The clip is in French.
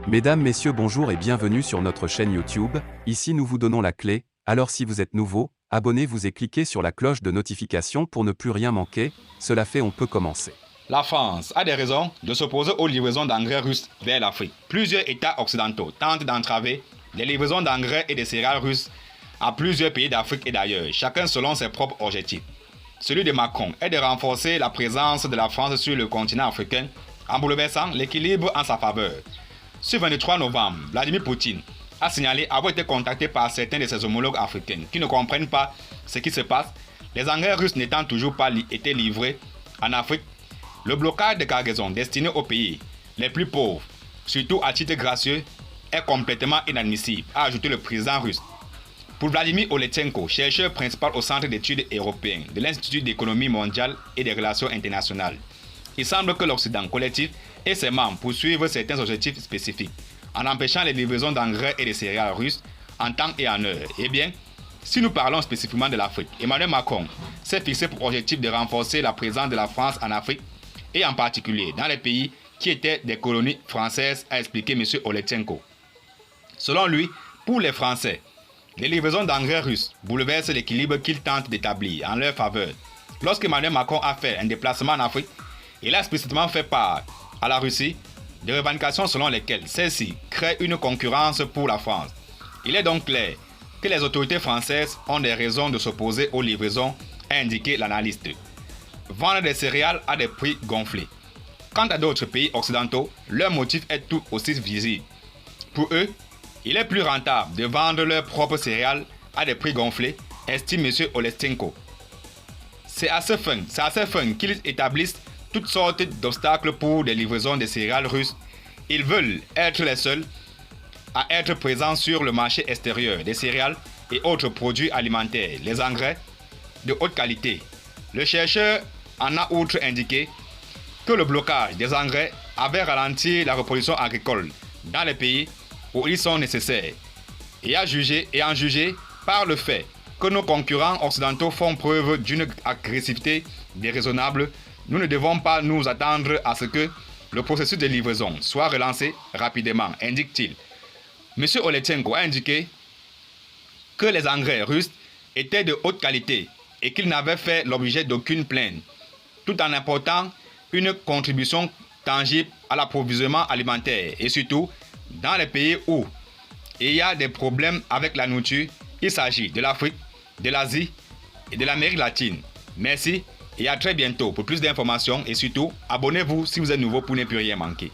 Mesdames, Messieurs, bonjour et bienvenue sur notre chaîne YouTube. Ici nous vous donnons la clé, alors si vous êtes nouveau, abonnez-vous et cliquez sur la cloche de notification pour ne plus rien manquer. Cela fait, on peut commencer. La France a des raisons de s'opposer aux livraisons d'engrais russes vers l'Afrique. Plusieurs États occidentaux tentent d'entraver les livraisons d'engrais et de céréales russes à plusieurs pays d'Afrique et d'ailleurs, chacun selon ses propres objectifs. Celui de Macron est de renforcer la présence de la France sur le continent africain en bouleversant l'équilibre en sa faveur. Ce 23 novembre, Vladimir Poutine a signalé avoir été contacté par certains de ses homologues africains qui ne comprennent pas ce qui se passe, les engrais russes n'étant toujours pas été livrés en Afrique. Le blocage de cargaisons destinées aux pays les plus pauvres, surtout à titre gracieux, est complètement inadmissible, a ajouté le président russe. Pour Vladimir Oletchenko, chercheur principal au Centre d'études européen de l'Institut d'économie mondiale et des relations internationales, il semble que l'Occident collectif et ses membres poursuivent certains objectifs spécifiques en empêchant les livraisons d'engrais et de céréales russes en temps et en heure. Eh bien, si nous parlons spécifiquement de l'Afrique, Emmanuel Macron s'est fixé pour objectif de renforcer la présence de la France en Afrique et en particulier dans les pays qui étaient des colonies françaises, a expliqué M. Oletchenko. Selon lui, pour les Français, les livraisons d'engrais russes bouleversent l'équilibre qu'ils tentent d'établir en leur faveur. Lorsque Emmanuel Macron a fait un déplacement en Afrique, il a explicitement fait part à la Russie de revendications selon lesquelles celle-ci crée une concurrence pour la France. Il est donc clair que les autorités françaises ont des raisons de s'opposer aux livraisons, a indiqué l'analyste. Vendre des céréales à des prix gonflés. Quant à d'autres pays occidentaux, leur motif est tout aussi visible. Pour eux, il est plus rentable de vendre leurs propres céréales à des prix gonflés, estime M. Oletchenko. C'est à cette fin qu'ils établissent toutes sortes d'obstacles pour des livraisons de céréales russes. Ils veulent être les seuls à être présents sur le marché extérieur des céréales et autres produits alimentaires, les engrais de haute qualité. Le chercheur en a outre indiqué que le blocage des engrais avait ralenti la reproduction agricole dans les pays où ils sont nécessaires et en jugé par le fait que nos concurrents occidentaux font preuve d'une agressivité déraisonnable. Nous ne devons pas nous attendre à ce que le processus de livraison soit relancé rapidement, indique-t-il. M. Oletchenko a indiqué que les engrais russes étaient de haute qualité et qu'ils n'avaient fait l'objet d'aucune plainte, tout en apportant une contribution tangible à l'approvisionnement alimentaire et surtout dans les pays où il y a des problèmes avec la nourriture. Il s'agit de l'Afrique, de l'Asie et de l'Amérique latine. Merci et à très bientôt pour plus d'informations et surtout abonnez-vous si vous êtes nouveau pour ne plus rien manquer.